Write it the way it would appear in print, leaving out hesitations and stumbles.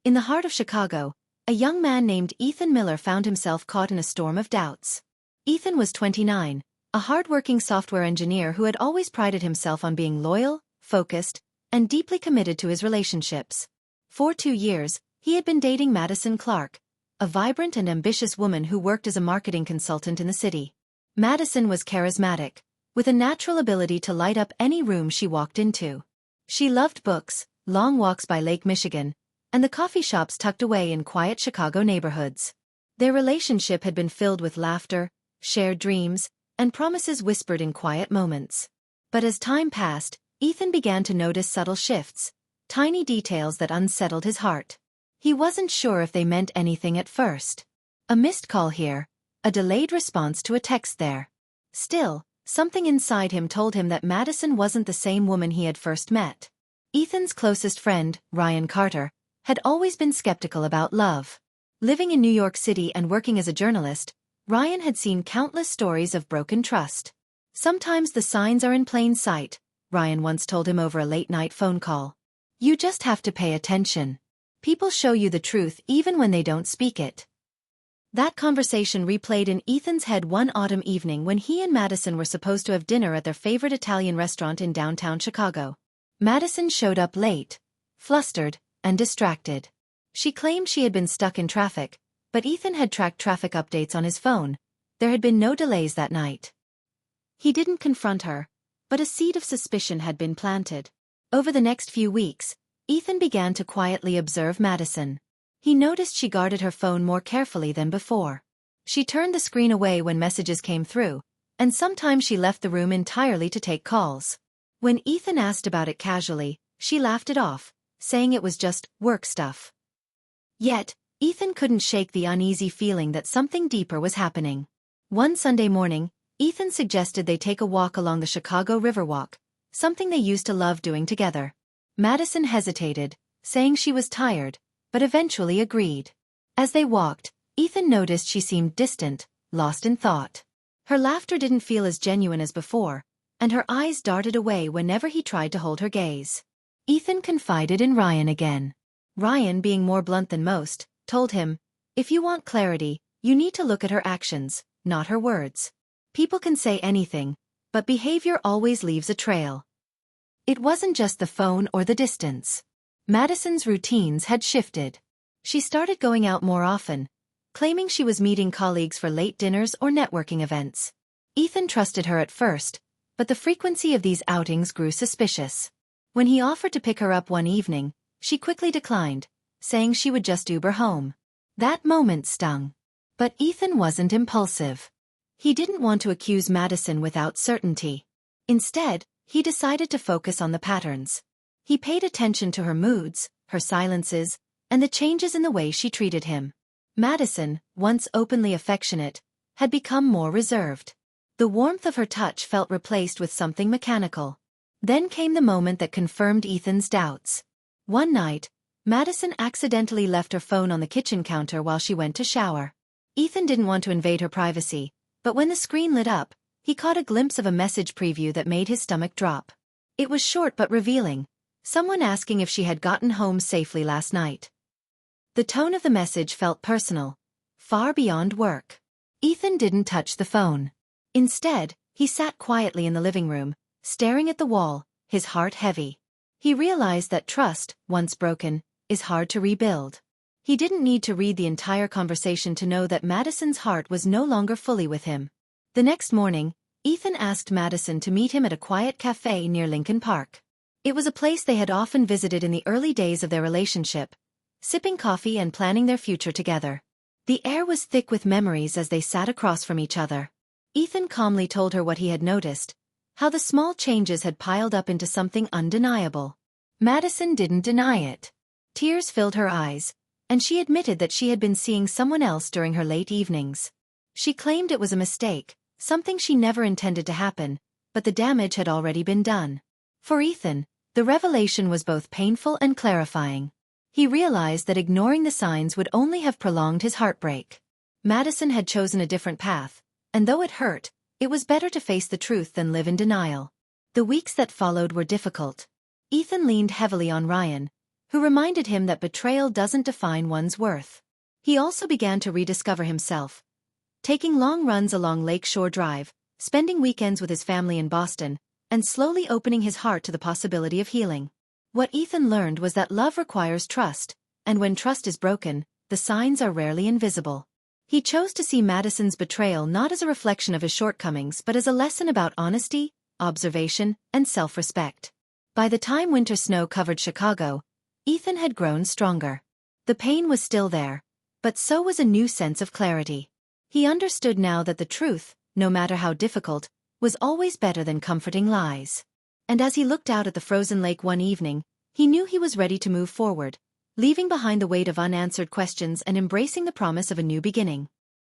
In the heart of Chicago, a young man named Ethan Miller found himself caught in a storm of doubts. Ethan was 29, a hard-working software engineer who had always prided himself on being loyal, focused, and deeply committed to his relationships. For 2 years, he had been dating Madison Clark, a vibrant and ambitious woman who worked as a marketing consultant in the city. Madison was charismatic, with a natural ability to light up any room she walked into. She loved books, long walks by Lake Michigan, and the coffee shops tucked away in quiet Chicago neighborhoods. Their relationship had been filled with laughter, shared dreams, and promises whispered in quiet moments. But as time passed, Ethan began to notice subtle shifts, tiny details that unsettled his heart. He wasn't sure if they meant anything at first. A missed call here, a delayed response to a text there. Still, something inside him told him that Madison wasn't the same woman he had first met. Ethan's closest friend, Ryan Carter, had always been skeptical about love. Living in New York City and working as a journalist, Ryan had seen countless stories of broken trust. Sometimes the signs are in plain sight, Ryan once told him over a late-night phone call. You just have to pay attention. People show you the truth even when they don't speak it. That conversation replayed in Ethan's head one autumn evening when he and Madison were supposed to have dinner at their favorite Italian restaurant in downtown Chicago. Madison showed up late, flustered, and distracted. She claimed she had been stuck in traffic, but Ethan had tracked traffic updates on his phone. There had been no delays that night. He didn't confront her, but a seed of suspicion had been planted. Over the next few weeks, Ethan began to quietly observe Madison. He noticed she guarded her phone more carefully than before. She turned the screen away when messages came through, and sometimes she left the room entirely to take calls. When Ethan asked about it casually, she laughed it off, saying it was just work stuff. Yet, Ethan couldn't shake the uneasy feeling that something deeper was happening. One Sunday morning, Ethan suggested they take a walk along the Chicago Riverwalk, something they used to love doing together. Madison hesitated, saying she was tired, but eventually agreed. As they walked, Ethan noticed she seemed distant, lost in thought. Her laughter didn't feel as genuine as before, and her eyes darted away whenever he tried to hold her gaze. Ethan confided in Ryan again. Ryan, being more blunt than most, told him, "If you want clarity, you need to look at her actions, not her words. People can say anything, but behavior always leaves a trail." It wasn't just the phone or the distance. Madison's routines had shifted. She started going out more often, claiming she was meeting colleagues for late dinners or networking events. Ethan trusted her at first, but the frequency of these outings grew suspicious. When he offered to pick her up one evening, she quickly declined, saying she would just Uber home. That moment stung. But Ethan wasn't impulsive. He didn't want to accuse Madison without certainty. Instead, he decided to focus on the patterns. He paid attention to her moods, her silences, and the changes in the way she treated him. Madison, once openly affectionate, had become more reserved. The warmth of her touch felt replaced with something mechanical. Then came the moment that confirmed Ethan's doubts. One night, Madison accidentally left her phone on the kitchen counter while she went to shower. Ethan didn't want to invade her privacy, but when the screen lit up, he caught a glimpse of a message preview that made his stomach drop. It was short but revealing, someone asking if she had gotten home safely last night. The tone of the message felt personal, far beyond work. Ethan didn't touch the phone. Instead, he sat quietly in the living room, staring at the wall, his heart heavy. He realized that trust, once broken, is hard to rebuild. He didn't need to read the entire conversation to know that Madison's heart was no longer fully with him. The next morning, Ethan asked Madison to meet him at a quiet cafe near Lincoln Park. It was a place they had often visited in the early days of their relationship, sipping coffee and planning their future together. The air was thick with memories as they sat across from each other. Ethan calmly told her what he had noticed, how the small changes had piled up into something undeniable. Madison didn't deny it. Tears filled her eyes, and she admitted that she had been seeing someone else during her late evenings. She claimed it was a mistake, something she never intended to happen, but the damage had already been done. For Ethan, the revelation was both painful and clarifying. He realized that ignoring the signs would only have prolonged his heartbreak. Madison had chosen a different path, and though it hurt, it was better to face the truth than live in denial. The weeks that followed were difficult. Ethan leaned heavily on Ryan, who reminded him that betrayal doesn't define one's worth. He also began to rediscover himself, taking long runs along Lakeshore Drive, spending weekends with his family in Boston, and slowly opening his heart to the possibility of healing. What Ethan learned was that love requires trust, and when trust is broken, the signs are rarely invisible. He chose to see Madison's betrayal not as a reflection of his shortcomings but as a lesson about honesty, observation, and self-respect. By the time winter snow covered Chicago, Ethan had grown stronger. The pain was still there, but so was a new sense of clarity. He understood now that the truth, no matter how difficult, was always better than comforting lies. And as he looked out at the frozen lake one evening, he knew he was ready to move forward, leaving behind the weight of unanswered questions and embracing the promise of a new beginning.